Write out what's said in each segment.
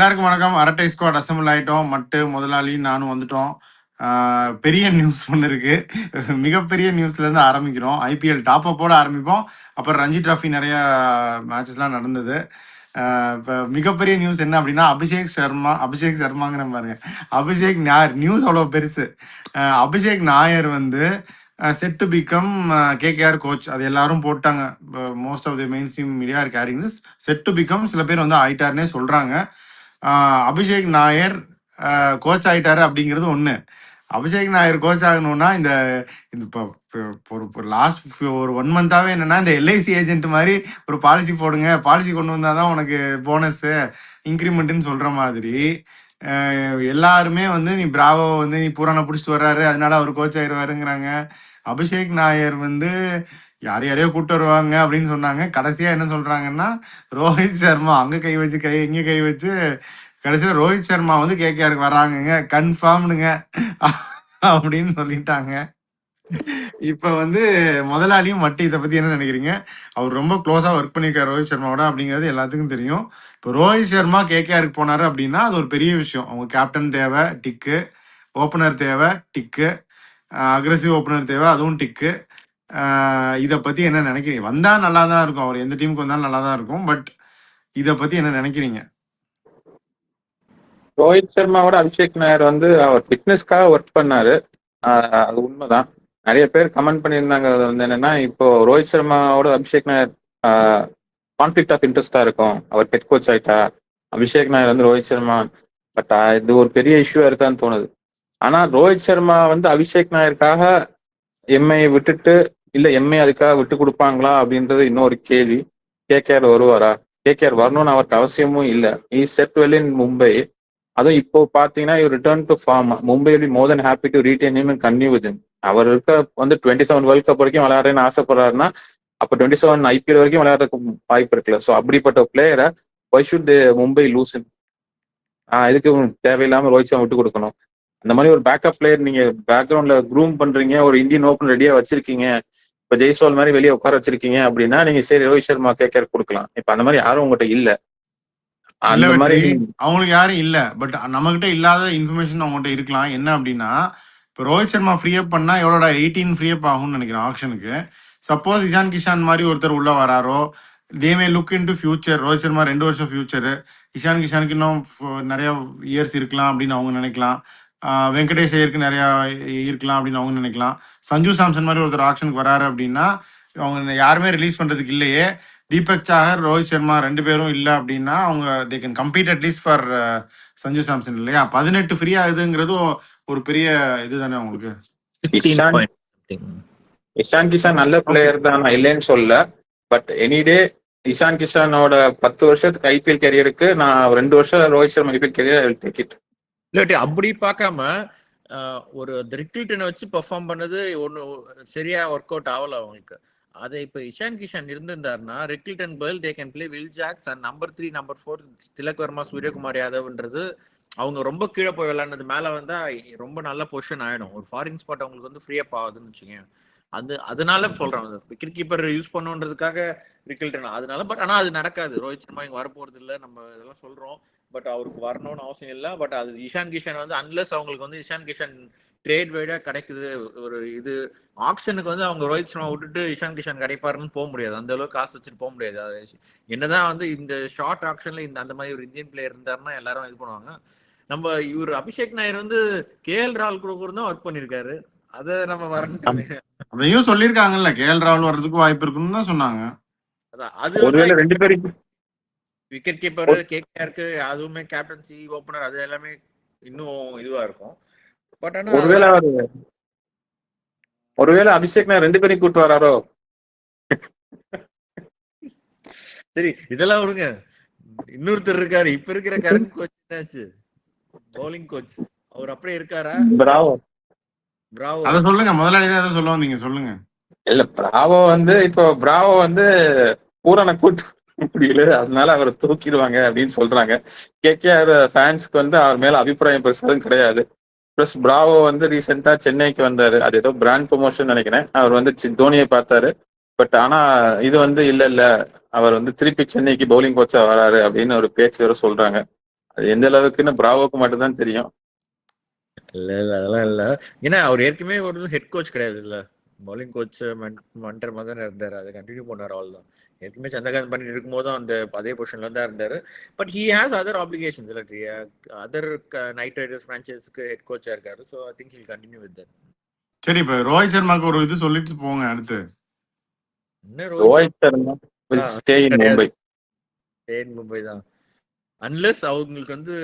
எல்லாருக்கும் வணக்கம். அரட்டை ஸ்குவாட் அசெம்பிள் ஆயிட்டோம். மட்டு முதலாளி நானும் வந்துட்டோம். பெரிய நியூஸ் ஒன்று இருக்கு. மிகப்பெரிய நியூஸ்ல இருந்து ஆரம்பிக்கிறோம். ஐபிஎல் டாப் அப்போட ஆரம்பிப்போம். அப்புறம் ரஞ்சி டிராஃபி நிறைய மேட்சஸ்லாம் நடந்தது. இப்போ மிகப்பெரிய நியூஸ் என்ன அப்படின்னா அபிஷேக் சர்மாங்கிற பாருங்க. அபிஷேக் நாயர் நியூஸ் அவ்வளோ பெருசு. அபிஷேக் நாயர் வந்து set to become KKR coach. அது எல்லாரும் போட்டாங்க. Most of the mainstream media are carrying this. Set to become சில பேர் வந்து ஆயிட்டாருன்னே சொல்றாங்க. அபிஷேக் நாயர் கோச் ஆயிட்டாரு அப்படிங்கிறது ஒன்று. அபிஷேக் நாயர் கோச் ஆகணும்னா இந்த இப்போ ஒரு லாஸ்ட் ஒரு 1 மந்தாவே என்னன்னா இந்த எல்ஐசி ஏஜென்ட் மாதிரி ஒரு பாலிசி போடுங்க, பாலிசி கொண்டு வந்தாதான் உனக்கு போனஸ் இன்க்ரிமெண்ட்னு சொல்ற மாதிரி எல்லாருமே வந்து நீ பிராவோ வந்து நீ பூரான பிடிச்சிட்டு வர்றாரு அதனால அவர் கோச் ஆயிடுவாருங்கிறாங்க. அபிஷேக் நாயர் வந்து யாரையோ கூப்பிட்டு வருவாங்க அப்படின்னு சொன்னாங்க. கடைசியா என்ன சொல்றாங்கன்னா ரோஹித் சர்மா அங்க கை வச்சு இங்க கை வச்சு கடைசியில் ரோஹித் சர்மா வந்து கேகேஆருக்கு வராங்கங்க கன்ஃபார்ம்னுங்க அப்படின்னு சொல்லிட்டாங்க. இப்ப வந்து முதலாளியும் மட்டும் இதை பத்தி என்ன நினைக்கிறீங்க? அவர் ரொம்ப க்ளோஸா ஒர்க் பண்ணியிருக்காரு ரோஹித் சர்மாவோட அப்படிங்கிறது எல்லாத்துக்கும் தெரியும். இப்போ ரோஹித் சர்மா கேகேஆருக்கு போனாரு அப்படின்னா அது ஒரு பெரிய விஷயம். அவங்க கேப்டன் தேவை டிக்கு, ஓப்பனர் தேவை டிக்கு, அக்ரெசிவ் ஓப்பனர் தேவை அதுவும் டிக்கு. இதை பத்தி என்ன நினைக்கிறீங்க? வந்தா நல்லா தான் இருக்கும், அவர் எந்த டீமுக்கு வந்தாலும் நல்லா தான் இருக்கும். பட் இதை பத்தி என்ன நினைக்கிறீங்க? ரோஹித் சர்மாவோட அபிஷேக் நாயர் வந்து அவர் ஃபிட்னஸ்க்காக ஒர்க் பண்ணாரு. அது உண்மைதான். நிறைய பேர் கமெண்ட் பண்ணியிருந்தாங்க. அது வந்து என்னன்னா, இப்போ ரோஹித் சர்மாவோட அபிஷேக் நாயர் கான்ஃபிளிக்ட் ஆஃப் இன்ட்ரெஸ்டா இருக்கும். அவர் ஹெட் கோச் ஆயிட்டா அபிஷேக் நாயர் வந்து ரோஹித் சர்மா. பட் இது ஒரு பெரிய இஷ்யூவா இருக்கான்னு தோணுது. ஆனா ரோஹித் சர்மா வந்து அபிஷேக் நாயருக்காக எம்ஐ விட்டுட்டு இல்ல எம்ஐ அதுக்காக விட்டு கொடுப்பாங்களா அப்படின்றது இன்னொரு கேள்வி. கேகேஆர் வருவாரா? கேகேஆர் வரணும்னு அவருக்கு அவசியமும் இல்லை. He set well in Mumbai. அதுவும் இப்போ பாத்தீங்கன்னா இவர் return to form. Mumbai will more than happy to retain him and continue with him. அவர் இருக்க வந்து 27 வேர்ல்ட் கப் வரைக்கும் விளையாடுறேன்னு ஆசைப்படுறாருன்னா அப்போ 27 ஐபிஎல் வரைக்கும் விளையாடுறதுக்கு வாய்ப்பு இருக்குல்ல. ஸோ அப்படிப்பட்ட பிளேயரை why should Mumbai lose him? இதுக்கு தேவையில்லாம ரோஹித் சர்மா விட்டு கொடுக்கணும். அந்த மாதிரி ஒரு பேக்கப் பிளேயர் நீங்க பேக்ரவுண்ட்ல க்ரூம் பண்றீங்க, ஒரு இந்தியன் ஓப்பன் ரெடியா வச்சிருக்கீங்க, இப்ப ஜெய்ஸ்வால் மாதிரி வெளியே உட்கார வச்சிருக்கீங்க அப்படின்னா நீங்க சரி ரோஹித் சர்மா கேகேஆர் கொடுக்கலாம். இப்ப அந்த மாதிரி யாரும் உங்ககிட்ட இல்ல. அந்த மாதிரி அவங்களுக்கு யாரும் இல்ல. பட் நம்ம கிட்ட இல்லாத இன்ஃபர்மேஷன் அவங்ககிட்ட இருக்கலாம். என்ன அப்படின்னா இப்போ ரோஹித் சர்மா ஃப்ரீ அப் பண்ணா எவ்வளோட 18 ஃப்ரீ அப் ஆகும்னு நினைக்கிறேன் ஆப்ஷனுக்கு. சப்போஸ் இஷான் கிஷான் மாதிரி ஒருத்தர் உள்ள வராரோ, they may look into future. Rohit Sharma 2 வருஷம் ஃபியூச்சரு, இஷான் கிஷானுக்கு இன்னும் நிறைய இயர்ஸ் இருக்கலாம் அப்படின்னு அவங்க நினைக்கலாம். வெங்கடேஷ் ஐயருக்கு நிறையா இருக்கலாம் அப்படின்னு அவங்க நினைக்கலாம். சஞ்சு சாம்சன் மாதிரி ஒருத்தர் ஆப்ஷனுக்கு வராரு அப்படின்னா அவங்க யாருமே ரிலீஸ் பண்றதுக்கு இல்லையே. தீபக் சாகர், ரோஹித் சர்மா 2 பேரும் இல்லை அப்படின்னா அவங்க they can compete at least for Sanju Samson இல்லையா? 18 ஃப்ரீ ஆகுதுங்கிறது ஒரு பெரிய இதுதானே உங்களுக்கு. இஷான் கிஷான் நல்ல பிளேயர் தான், நான் இல்லைன்னு சொல்ல. பட் எனிடே இஷான் கிஷானோட 10 வருஷத்துக்கு ஐபிஎல் கேரியருக்கு நான் 2 வருஷம் Rohit Sharma IPL career take it. இல்லாட்டி அப்படி பார்க்காம ஒரு ரிக்ரூட்டனை வச்சு பெர்ஃபார்ம் பண்ணது ஒன்று சரியா ஒர்க் அவுட் ஆகல அவங்களுக்கு. அதை இப்போ இஷான் கிஷான் இருந்திருந்தாருன்னா ரிக்லிட்டன் பேர்ல் they can play Will Jacks and number 3 number 4 Tilak Varma, Suryakumar யாதவ்ன்றது அவங்க ரொம்ப கீழே போய் விளையாடுறது மேலே வந்தா ரொம்ப நல்ல பொசிஷன் ஆயிடும். ஒரு ஃபாரின் ஸ்பாட் அவங்களுக்கு வந்து ஃப்ரீ அப் ஆகுதுன்னு வச்சுக்கோங்க. அதனால சொல்றேன், விக்கெட் கீப்பர் யூஸ் பண்ணுன்றதுக்காக ரிக்லிட்டன் அதனால. பட் ஆனால் அது நடக்காது. ரோஹித் சர்மா இங்கே வரப்போறது இல்லை, நம்ம இதெல்லாம் சொல்றோம். பட் அவருக்கு வரணும்னு அவசியம் இல்லை. பட் அது இஷான் கிஷான் வந்து அன்லஸ் அவங்களுக்கு வந்து இஷான் கிஷான் ட்ரேட் வைடா கிடைக்குது, ஒரு இது ஆப்ஷனுக்கு வந்து அவங்க ரோஹித் சர்மா விட்டுட்டு இஷான் கிஷான் கிடைப்பாருன்னு போக முடியாது. அந்த அளவுக்கு காசு வச்சுட்டு போக முடியாது. என்னதான் வந்து இந்த ஷார்ட் ஆப்ஷன்ல அந்த மாதிரி ஒரு இந்தியன் பிளேயர் இருந்தாருன்னா எல்லாரும் இது பண்ணுவாங்க. நம்ம இவர் அபிஷேக் நாயர் வந்து கேஎல் ராகுல் கூட தான் ஒர்க் பண்ணிருக்காரு. அதை நம்ம வரணும் அதையும் சொல்லியிருக்காங்கல்ல, கேஎல் ராகுல் வர்றதுக்கு வாய்ப்பு இருக்குன்னு தான் சொன்னாங்க. அதான் அது 2 பேரும் விக்கெட் கீப்பர் கேகேஆருக்கு அதுவுமே கேப்டன்சி ஓபனர் அது எல்லாமே இன்னும் இதுவா இருக்கும். பட் ஆனா ஒருவேளை அபிஷேக் நாயர் 2 பேரையும் கூட்டு வராரோ? சரி இதெல்லாம் விடுங்க. இன்னொருத்தர் இருக்காரு, இப்ப இருக்கிற கரண்ட் கோச் என்னாச்சு, பவுலிங் கோச், அவர் அப்படியே இருக்காரா? பிராவோ. அத சொல்லுங்க, முதலாளி தான் எதை சொல்ல வந்தீங்க சொல்லுங்க. இல்ல பிராவோ வந்து இப்போ பிராவோ வந்து பூரண கூட்டு முடியல, அதனால அவரை தூக்கிடுவாங்க அப்படின்னு சொல்றாங்க. கேகேஆர் ஃபேன்ஸ்க்கு வந்து அவர் மேல அபிப்பிராயம் பெருசாலும் கிடையாது. பிளஸ் பிராவோ வந்து ரீசெண்டா சென்னைக்கு வந்தாரு. அது ஏதோ பிராண்ட் ப்ரொமோஷன் நினைக்கிறேன். அவர் வந்து தோனியை பார்த்தாரு. பட் ஆனா இது வந்து இல்ல அவர் வந்து திருப்பி சென்னைக்கு பவுலிங் கோச்சா வராரு அப்படின்னு ஒரு பேச்சு வர சொல்றாங்க. அது எந்த அளவுக்குன்னு பிராவோக்கு மட்டும் தான் தெரியும். இல்ல அதெல்லாம் இல்ல. ஏன்னா அவர் ஏற்கனவே ஒரு ஹெட் கோச் கிடையாது இல்ல. பவுலிங் கோச் மண்டர் மாதிரி தான் இருந்தாரு. அதை கண்டினியூ பண்ணாரு அவ்வளவுதான். ஏற்கனவே சந்திரகாந்த் பண்ணிட்டு இருக்கும்போதும் அந்த அதே பொசிஷன்ல தான் இருந்தாரு. But he has other applications இல்ல. அதர் நைட் ரைடர்ஸ் பிரான்ச்சைஸ்க்கு ஹெட் கோச்சா இருக்காரு. So I think he'll continue with that. சரி, இப்ப ரோஹித் சர்மாக்கு ஒரு இது சொல்லிட்டு போங்க அடுத்து. என்ன Rohit Sharma will stay in Mumbai. Mumbai தான். அன்லெஸ் அவங்களுக்கு வந்து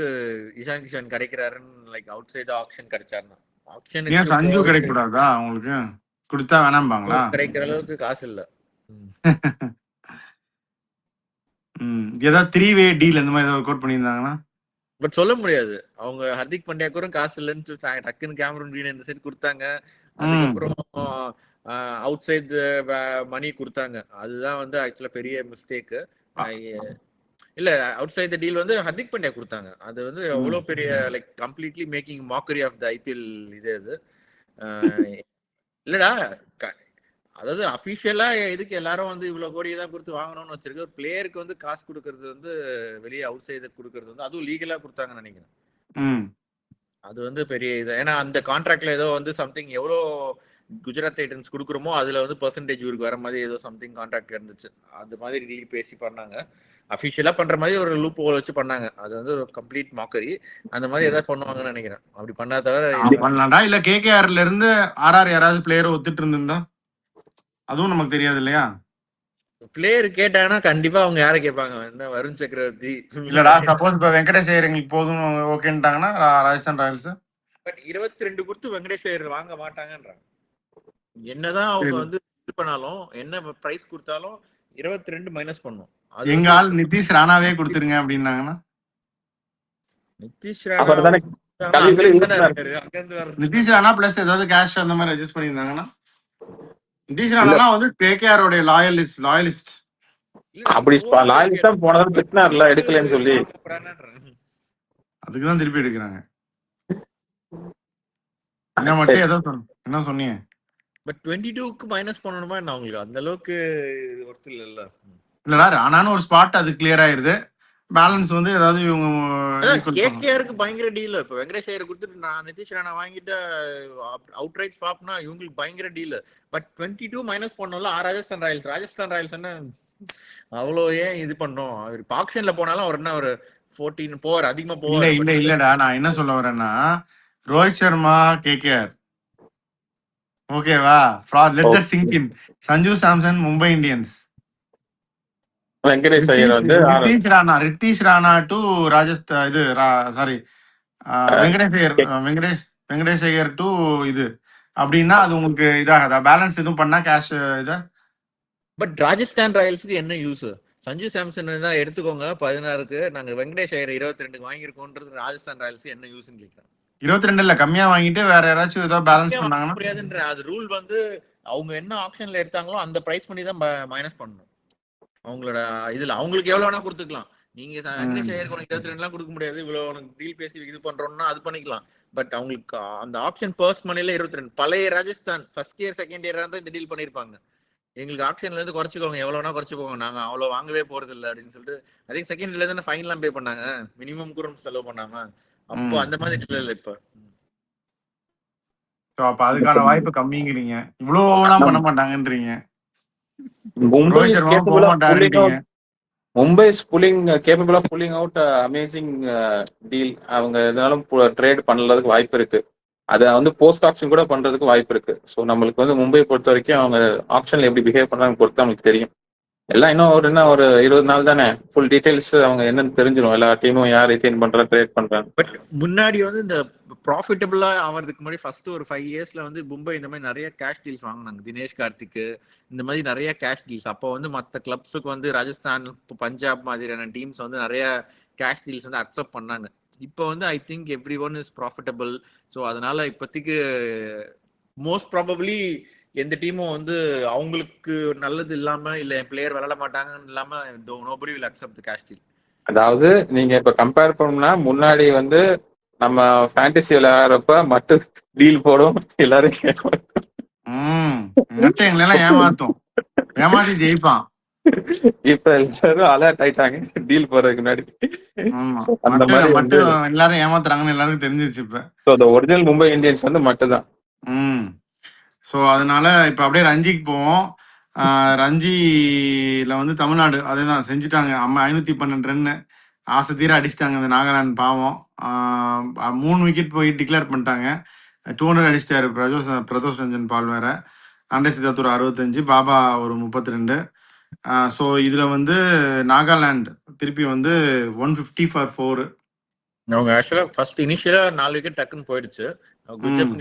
இஷான் கிஷான் கிடைக்கிறாருன்னு லைக் அவுட் சைட் ஆக்ஷன் கிடைச்சாருன்னா ஏன் சஞ்சு ஆக்ஷனுக்கு கிடைக்க கூடாதா அவங்களுக்கு? கொடுத்தா வேணாம்பாங்களா? கிடைக்கிற அளவுக்கு காசு இல்ல. ஏதாவது 3-way டீல் இந்த மாதிரி ஏதாவது கோட் பண்ணியிருந்தாங்கன்னா பட் சொல்ல முடியாது. அவங்க ஹர்திக் பாண்டியாக்கும் காசு இல்லைன்னு சொல்லி டக்குன்னு கேமரூன் கிரீன் இந்த சைடு கொடுத்தாங்க. அதுக்கப்புறம் அவுட் சைட் மணி கொடுத்தாங்க. அதுதான் வந்து ஆக்சுவலா பெரிய மிஸ்டேக். இல்ல அவுட் சைட் டீல் வந்து ஹர்திக் பாண்டியா கொடுத்தாங்க. அது வந்து எவ்வளவு பெரிய like completely making mockery of the IPL இது அது. இல்லடா அதாவது அபிஷியலா எதுக்கு எல்லாரும் வந்து இவ்வளவு கோடியை தான் கொடுத்து வாங்கணும்னு வச்சிருக்கு. ஒரு பிளேயருக்கு வந்து காசு கொடுக்கறது வந்து வெளியே அவுட் சைடு கொடுக்கறது வந்து அதுவும் லீகலா கொடுத்தாங்கன்னு நினைக்கிறேன். அது வந்து பெரிய இது. ஏன்னா அந்த கான்ட்ராக்ட்ல ஏதோ வந்து சம்திங் எவ்வளோ குஜராத் டைட்டன்ஸ் கொடுக்குறோமோ அதுல வந்து பெர்சன்டேஜ் இவருக்கு வர மாதிரி ஏதோ சம்திங் கான்ட்ராக்ட் இருந்துச்சு. அது மாதிரி டீல் பேசி பண்ணாங்க. அபிஷியலா பண்ற மாதிரி ஒரு லூப் ஹோல் வச்சு பண்ணாங்க. அது வந்து ஒரு கம்ப்ளீட் மாக்கரி. அந்த மாதிரி ஏதாவது பண்ணுவாங்கன்னு நினைக்கிறேன். அப்படி பண்ணா தவிர பண்ணலாம்டா. இல்ல கேகேஆர்ல இருந்து ஆர்ஆர் யாராவது பிளேயரை ஒத்துட்டு இருந்திருந்தா அதுவும் நமக்கு தெரியாது இல்லையா? பிளேயர் கேட்டாங்கன்னா கண்டிப்பா அவங்க யாரை கேட்பாங்க? என்ன வருண் சக்கரவர்த்தி இல்லடா, சப்போஸ் இப்ப வெங்கடேஷ் ஐயர் எங்களுக்கு போதும் ஓகேன்ட்டாங்கன்னா ராஜஸ்தான் ராயல்ஸ். பட் 22 கொடுத்து வெங்கடேஷ் ஐயர் வாங்க மாட்டாங்கன்றாங்க. என்னதான் அவங்க வந்து இது பண்ணாலும் என்ன பிரைஸ் கொடுத்தாலும் 22 மைனஸ் பண்ணும். எங்க ஆள் நிதிஷ் ராணாவே கொடுத்துருங்க அப்படின்னாங்கன்னா நிதிஷ் ராணா நிதிஷ் ராணா பிளஸ் ஏதாவது கேஷ் அந்த மாதிரி அட்ஜஸ்ட் பண்ணியிருந்தாங்கன்னா நிதிஷ் ராணா வந்து கேகேஆர் உடைய லாயலிஸ்ட். அப்படி லாயலிஸ்டா போனதும் திட்டினார்ல எடுக்கலன்னு சொல்லி. அதுக்குதான் திருப்பி எடுக்கிறாங்க. என்ன மட்டும் ஏதோ என்ன சொன்னீங்க? பட் 22க்கு மைனஸ் பண்ணணுமா என்ன உங்களுக்கு? அந்த அளவுக்கு ஒர்த் இல்ல. இல்லடா, ராணான்னு ஒரு ஸ்பாட் அது கிளியர் ஆயிருது. பேலன்ஸ் வந்து ஏதாவது இவங்க கேகேஆருக்கு பயங்கர டீல். இப்ப வெங்கடேஷ் ஐயர் கொடுத்துட்டு நான் நிதிஷ் ராணா வாங்கிட்டு அவுட் ரைட் ஸ்வாப்னா இவங்களுக்கு பயங்கர டீல். பட் 22 மைனஸ் பண்ணோம்ல ராஜஸ்தான் ராயல்ஸ் என்ன அவ்வளோ ஏன் இது பண்ணோம்? அவர் ஆக்ஷன்ல போனாலும் அவர் என்ன ஒரு 14 போவார், அதிகமா போவார். இல்லடா, நான் என்ன சொல்ல வரேன்னா ரோஹித் சர்மா கேகேஆர் ஓகேவா? Let that sink in. Sanju Samson Mumbai Indians. Venkatesh Iyer வந்து ரித்தீஷ் ராணா டு ராஜஸ்தான் இது சாரி வெங்கடேஷ் ஐயர் டு இது அப்படின்னா அது உங்களுக்கு இதாகதா? பேலன்ஸ் எதுவும் பண்ணா கேஷ் இத. பட் ராஜஸ்தான் ராயல்ஸ்க்கு என்ன யூஸ்? சஞ்சு சாம்சன் தான் எடுத்துக்கோங்க 16க்கு, நாங்க வெங்கடேஷ் ஐயர் 22க்கு வாங்கியிருக்கோன்றது ராஜஸ்தான் ராயல்ஸ் என்ன யூஸ்ன்னு கேட்கிறேன். 22 இல்ல கம்மியா வாங்கிட்டு வேற யாராச்சும் ஏதாவது பேலன்ஸ் பண்ணாங்கன்னா முடியாதுன்ற அது ரூல் வந்து அவங்க என்ன ஆப்ஷன்ல எடுத்தாங்களோ அந்த பிரைஸ் பண்ணி தான் மைனஸ் பண்ணணும். அவங்களோட இதுல அவங்களுக்கு எவ்வளவு வேணா கொடுத்துக்கலாம். நீங்க வெங்கடேஷ் ஐயருக்கு 22 கொடுக்க முடியாது, இவ்வளவு உனக்கு டீல் பேசி இது பண்றோம்னா அது பண்ணிக்கலாம். பட் அவங்களுக்கு அந்த ஆப்ஷன் பர்ஸ் மணில 22. பழைய Rajasthan first year second year தான் இந்த டீல் பண்ணிருப்பாங்க. எங்களுக்கு ஆப்ஷன்ல இருந்து குறைச்சிக்கோங்க, எவ்வளவு வேணா குறைச்சிக்கோங்க, நாங்க அவ்வளவு வாங்கவே போறது இல்லை அப்படின்னு சொல்லிட்டு அதே செகண்ட் இயர்ல தானே ஃபைன் எல்லாம் பே பண்ணாங்க, மினிமம் கூட செலவு பண்ணாம. அப்போ அந்த மாதிரி இல்ல இப்ப. அப்ப அதுக்கான வாய்ப்பு கம்மிங்கிறீங்க, இவ்வளவு பண்ண மாட்டாங்கன்றீங்க. Mumbai is pulling capable of pulling out amazing deal. அவங்க எதனாலும் ட்ரேட் பண்ணறதுக்கு வாய்ப்பு இருக்கு. அதை வந்து போஸ்ட் ஆப்ஷன் கூட பண்றதுக்கு வாய்ப்பு இருக்கு. ஸோ நம்மளுக்கு வந்து மும்பை பொறுத்த வரைக்கும் அவங்க ஆப்ஷன்ல எப்படி பிஹேவ் பண்றாங்க பொறுத்து நம்மளுக்கு தெரியும். எல்லாம் இன்னும் ஒரு 20 நாள் தானே, ஃபுல் டீடைல்ஸ் அவங்க என்னன்னு தெரிஞ்சிடும். எல்லா டீமும் யார் ரிட்டைன் பண்றா ட்ரேட் பண்றாங்க. பட் முன்னாடி வந்து இந்த ப்ராஃபிட்டபிளா ஆகிறதுக்கு முன்னாடி ஃபர்ஸ்ட் ஒரு 5 இயர்ஸ்ல வந்து மும்பை இந்த மாதிரி நிறைய கேஷ் டீல்ஸ் வாங்கினாங்க. தினேஷ் கார்த்திக் இந்த மாதிரி நிறைய கேஷ் டீல்ஸ். அப்போ வந்து மற்ற கிளப்ஸுக்கு வந்து ராஜஸ்தான் பஞ்சாப் மாதிரியான டீம்ஸ் வந்து நிறைய கேஷ் டீல்ஸ் வந்து அக்செப்ட் பண்ணாங்க. இப்போ வந்து I think every one is profitable. So அதனால இப்போதைக்கு மோஸ்ட் ப்ராபப்ளி எந்த டீமும் வந்து அவங்களுக்கு நல்லது இல்லாம இல்ல என் பிளேயர் விளையாட மாட்டாங்கன்னு இல்லாம nobody will accept cash deal. அதாவது நீங்க இப்ப கம்பேர் பண்ணோம்னா முன்னாடி வந்து நம்ம ஃபேண்டசி விளையாடுறப்ப மட்டும் டீல் போடும் எல்லாரும் எங்களெல்லாம் ஏமாத்தி ஜெயிப்பான். இப்ப எல்லாரும் அலர்ட் ஆயிட்டாங்க டீல் போறதுக்கு முன்னாடி. ஆமா. So, அந்த மாதிரி வந்து எல்லாரும் ஏமாத்துறாங்கன்னு எல்லாருக்கும் தெரிஞ்சிருச்சு இப்ப. ஒரிஜினல் மும்பை இந்தியன்ஸ் வந்து மட்டும் தான். ஸோ அதனால இப்போ அப்படியே ரஞ்சிக்கு போவோம். ரஞ்சியில் வந்து தமிழ்நாடு அதே தான் செஞ்சுட்டாங்க. 512 ரன்னு ஆசை தீர அடிச்சிட்டாங்க இந்த நாகாலாந்து பாவம். 3 விக்கெட் போய் டிக்ளேர் பண்ணிட்டாங்க. 200 அடிச்சிட்டாரு பிரதோஷ் ரஞ்சன் பால் வேற. அண்டே சித்தாத்தூர் 65, பாபா ஒரு 32. ஸோ இதில் வந்து நாகாலாந்து திருப்பி வந்து 150 ஃபார் 4. அவங்க ஆக்சுவலாக ஃபர்ஸ்ட் இனிஷியலாக 4 விக்கெட் டக்குன்னு போயிடுச்சு. குஜப்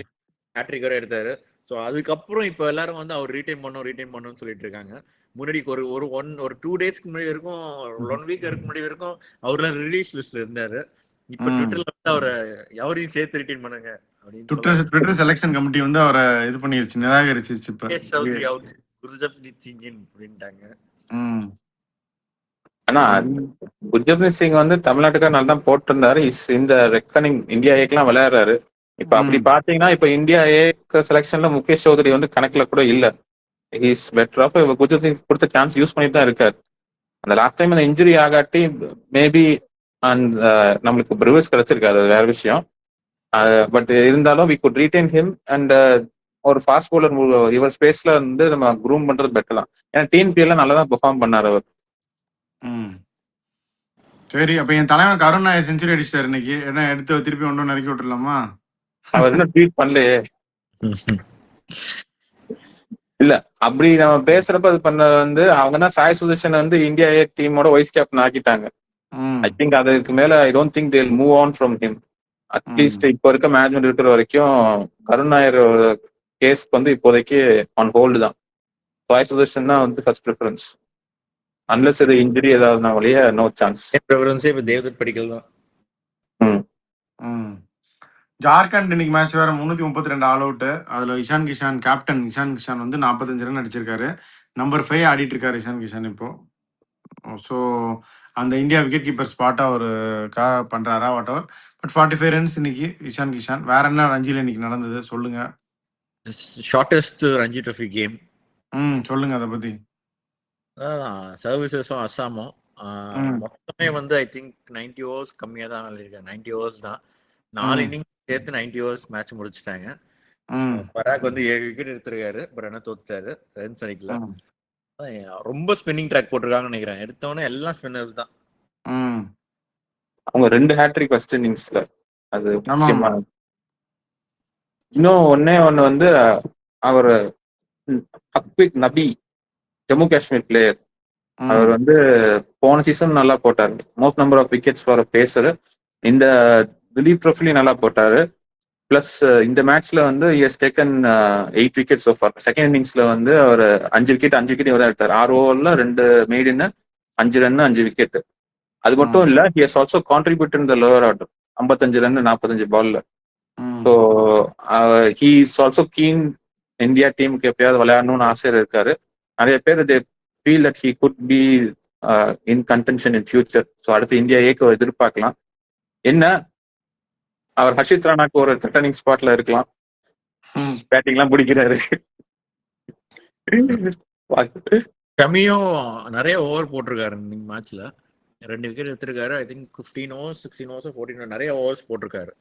ஹேட்ரிக் வரை எடுத்தாரு. ஸோ அதுக்கப்புறம் இப்போ எல்லாரும் வந்து அவர் ரீடைன் பண்ணணும்னு சொல்லிட்டு இருக்காங்க. முன்னாடி ஒரு 2 டேஸ்க்கு முன்னாடி வரைக்கும் 1 வீக் முன்னாடி வரைக்கும் அவர்லாம் ரிலீஸ் லிஸ்ட்ல இருந்தாரு. இப்போ ட்விட்டர்ல வந்து அவரை எவரையும் சேர்த்து ரிட்டைன் பண்ணுங்க அப்படின்னு ட்விட்டர் செலக்ஷன் கமிட்டி வந்து அவரை இது பண்ணிருச்சு, நிராகரிச்சிருச்சு. இப்போ சௌத்ரி அவுட், குர்ஜப்ரீத் சிங் இன் அப்படின்ட்டாங்க. ஆனா குர்ஜப்ரீத் சிங் வந்து தமிழ்நாட்டுக்காக நல்லா தான் போட்டிருந்தாரு. இந்த ரெக்கனிங் இந்தியா ஏக்கெல்லாம் விளையாடுறாரு. இப்ப அப்படி பாத்தீங்கன்னா இப்ப இந்தியா ஏக்க செலக்ஷன்ல முகேஷ் சௌத்ரி வந்து கணக்குல கூட இல்ல. Is better off Gurjapneet Singh கொடுத்த சான்ஸ் யூஸ் பண்ணிட்டு தான் இருக்காரு. அந்த லாஸ்ட் டைம் அந்த இன்ஜுரி ஆகாட்டி மேபி அண்ட் நம்மளுக்கு பிரிவர்ஸ் கிடைச்சிருக்காது, அது வேற விஷயம். பட் இருந்தாலும் we could retain him and ஒரு ஃபாஸ்ட் பவுலர் இவர் ஸ்பேஸ்ல வந்து நம்ம க்ரூம் பண்றது பெட்டர் தான். ஏன்னா டிஎன்பிஎல்ல நல்லா தான் பெர்ஃபார்ம் பண்ணாரு அவர். சரி, அப்ப என் தலைவன் கருண் நாயர் செஞ்சுரி அடிச்சாரு இன்னைக்கு. என்ன எடுத்து திருப்பி ஒன்றும் நறுக்கி விட்டுலாமா? அவர் இன்னும் ட்வீட் பண்ணலையே. இல்ல அப்படி நம்ம பேசுறப்ப அது பண்ண வந்து அவங்க தான் சாய் சுதர்ஷன் வந்து இந்தியா ஏ டீமோட வைஸ் கேப்டன் ஆக்கிட்டாங்க. ஐ திங்க் அதுக்கு மேல I don't think they will move on from him. At least இப்போ இருக்க மேனேஜ்மெண்ட் இருக்கிற வரைக்கும் கருண் நாயர் கேஸ்க்கு வந்து இப்போதைக்கு ஆன் ஹோல்டு தான். சாய் சுதர்ஷன் தான் வந்து ஃபர்ஸ்ட் ப்ரிஃபரன்ஸ். அன்லஸ் இது இன்ஜுரி ஏதாவது வழியா நோ சான்ஸ். ப்ரிஃபரன்ஸே இப்போ தேவ்தத் படிக்கல் தான். ஜார்க்கண்ட் இன்னைக்கு மேட்ச் வேற 332 ஆல் அவுட். அதுல இஷான் கிஷான் கேப்டன் இஷான் கிஷான் வந்து 45 ரன் அடிச்சிருக்காரு. நம்பர் 5 ஆடிட்டு இருக்காரு இஷான் கிஷான் இப்போ. ஸோ அந்த இந்தியா விக்கெட் கீப்பர் ஸ்பாட்டா ஒரு பண்றாரா வாட் எவர். பட் 45 ரன்ஸ் இன்னைக்கு இஷான் கிஷான். வேற என்ன ரஞ்சில இன்னைக்கு நடந்தது சொல்லுங்க. Shortest Ranji trophy game. சொல்லுங்க அதை பத்தி. சர்வீசஸும் அஸ்ஸாமும் மொத்தமே வந்து ஐ திங்க் 90 ஓவர்ஸ் கம்மியாக தான் விளையாடிருக்காங்க. 90 ஓவர்ஸ் தான். 4 இன்னிங்ஸ் சேர்த்து 90 ஓவர்ஸ் மேட்ச் முடிச்சுட்டாங்க. பராக் வந்து 7 விக்கெட் எடுத்திருக்காரு. பட் என்ன தோத்துட்டாரு, ரன்ஸ் அடிக்கல. ரொம்ப ஸ்பின்னிங் ட்ராக் போட்டிருக்காங்கன்னு நினைக்கிறேன். எடுத்தவொடனே எல்லாம் ஸ்பின்னர்ஸ் தான். அவங்க 2 ஹேட்ரிக் ஃபர்ஸ்ட் இன்னிங்ஸ்ல, அது முக்கியமா. இன்னும் ஒண்ணு வந்து அவர் ஹக்விக் நபி, ஜம்மு காஷ்மீர் பிளேயர், அவர் வந்து போன சீசன் நல்லா போட்டாரு. Most number of wickets for pacer. இந்த திலீப் ட்ரோஃபிலையும் நல்லா போட்டாரு. பிளஸ் இந்த மேட்ச்ல வந்து is taken 8 wicket so far. Second இன்னிங்ஸ்ல வந்து அவர் 5 விக்கெட் இவர் எடுத்தார். 6 ஓவர்ல 2 மெய்டின், 5 ரன் 5 விக்கெட். அது மட்டும் இல்ல, he has also contribute in the lower order. 55 run 45 பால்ல. So he is also keen India டீமுக்கு எப்பயாவது விளையாடணும்னு ஆசையா இருக்காரு. நிறைய பேர் they feel that he could be in contention in future. So அடுத்து இந்தியா ஏக்கு எதிர்பார்க்கலாம். என்ன அவர் ஹர்ஷித் ராணாக்கு ஒரு த்ரெட்டனிங் ஸ்பாட்ல இருக்கலாம். பேட்டிங்லாம் பிடிக்கிறாரு. ஷமியும் நிறைய ஓவர் போட்டிருக்காரு இன்னைக்கு மேட்ச்ல. 2 விக்கெட் எடுத்திருக்காரு. ஐ திங்க் 15 ஓவர்ஸ் 16 ஓவர்ஸ் 14 நிறைய ஓவர்ஸ் போட்டிருக்காரு.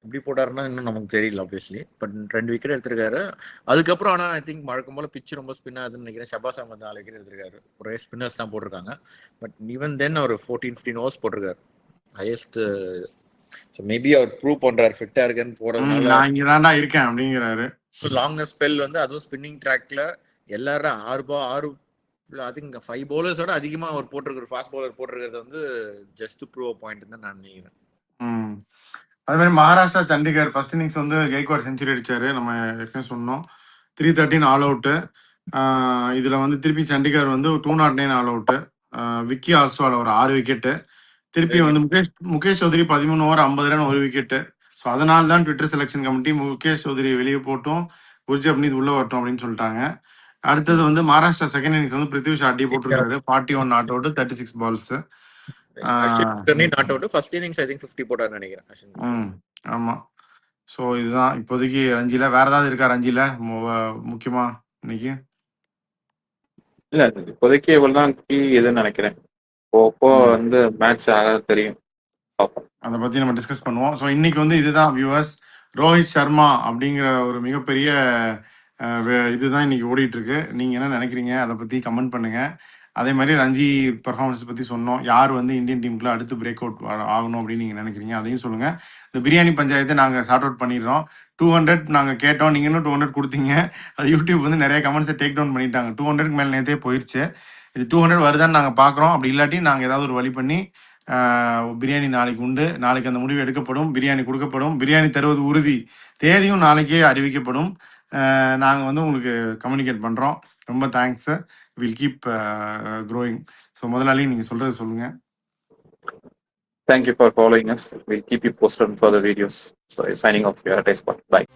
எப்படி போட்டாருன்னா இன்னும் நமக்கு தெரியல ஆப்வியஸ்லி. பட் 2 விக்கெட் எடுத்திருக்காரு. அதுக்கப்புறம் ஆனால் ஐ திங்க் வழக்கம் போல பிச்சு ரொம்ப ஸ்பின் ஆகுதுன்னு நினைக்கிறேன். ஷபாஸ் அஹமத் 4 விக்கெட் எடுத்திருக்காரு. ஒரே ஸ்பின்னர்ஸ் தான் போட்டிருக்காங்க. பட் ஈவன் தென் அவர் 14-15 ஓவர்ஸ் போட்டிருக்காரு ஹையஸ்ட். ஸோ மேபி அவர் ப்ரூவ் பண்றாரு ஃபிட்டா இருக்கேன்னு போறதுனால. நான் இங்க தான்டா இருக்கேன் அப்படிங்கிறாரு. லாங்கர் ஸ்பெல் வந்து அதுவும் ஸ்பின்னிங் ட்ராக்ல எல்லாரும் 6 ஐ திங்க் 5 பவுலர்ஸோட அதிகமா அவர் போட்டிருக்கிற ஃபாஸ்ட் பவுலர் போட்டிருக்கிறது வந்து ஜஸ்ட் ப்ரூவ் பாயிண்ட் தான் நான் நினைக்கிறேன். அதே மாதிரி மகாராஷ்டிரா சண்டிகர் ஃபர்ஸ்ட் இன்னிங்ஸ் வந்து கெய்க்வாட் செஞ்சுரி அடிச்சாரு. நம்ம ஏற்கனவே சொன்னோம். 313 ஆல் அவுட்டு. இதுல வந்து திருப்பி சண்டிகர் வந்து 209 ஆல் அவுட்டு. விக்கி ஆல்சோல ஒரு 6 விக்கெட்டு. திருப்பி வந்து Mukesh Choudhary 13 over 50 run 1 wicket. So அதனால தான் Twitter selection committee Mukesh Choudhary வெளியே போட்டும் குர்ஜப்ரீத் உள்ள வரட்டும் அப்படின்னு சொல்லிட்டாங்க. அடுத்தது வந்து மகாராஷ்டிரா செகண்ட் இன்னிங்ஸ் வந்து பிருத்வி ஷா அடி போட்டிருக்காரு. 41 not out 36 balls. Not out. First innings I think 50 போட்டாருன்னு நினைக்கிறேன். ஆமா. ஸோ இதுதான் இப்போதைக்கு ரஞ்சில. வேற ஏதாவது இருக்கா ரஞ்சில முக்கியமா இன்னைக்கு? இல்ல இப்போதைக்கு இவ்வளவுதான் கீ இதுன்னு நினைக்கிறேன். போக ம். வந்து மேட்ச் ஆக தெரியும். பார்ப்போம். அதை பற்றி நம்ம டிஸ்கஸ் பண்ணுவோம். ஸோ இன்னைக்கு வந்து இதுதான் வியூவர்ஸ், ரோஹித் சர்மா அப்படிங்கிற ஒரு மிகப்பெரிய இதுதான் இன்னைக்கு ஓடிட்டு இருக்கு. நீங்கள் என்ன நினைக்கிறீங்க அதை பற்றி கமெண்ட் பண்ணுங்க. அதே மாதிரி ரஞ்சி பெர்ஃபார்மன்ஸ் பற்றி சொன்னோம். யார் வந்து இந்தியன் டீமுக்குள்ள அடுத்து பிரேக் அவுட் ஆகணும் அப்படின்னு நீங்கள் நினைக்கிறீங்க அதையும் சொல்லுங்கள். இந்த பிரியாணி பஞ்சாயத்தை நாங்கள் சார்ட் அவுட் பண்ணிடுறோம். 200 நாங்கள் கேட்டோம், நீங்கள் இன்னும் 200 கொடுத்தீங்க. அது யூடியூப் வந்து நிறைய கமெண்ட்ஸை டேக் டவுன் பண்ணிட்டாங்க. 200க்கு மேலே நேற்றே போயிடுச்சு. இது 200 வருதான்னு நாங்கள் பார்க்குறோம். அப்படி இல்லாட்டி நாங்கள் ஏதாவது ஒரு வழி பண்ணி பிரியாணி நாளைக்கு உண்டு. நாளைக்கு அந்த முடிவு எடுக்கப்படும். பிரியாணி கொடுக்கப்படும். பிரியாணி தருவது உறுதி. தேதியும் நாளைக்கே அறிவிக்கப்படும். நாங்கள் வந்து உங்களுக்கு கம்யூனிகேட் பண்ணுறோம். ரொம்ப thanks. Will keep growing. So முதலாளி நீங்கள் சொல்கிறது சொல்லுங்கள். Thank you for following us. We'll keep you posted on further videos. So signing off, your Spot. Bye.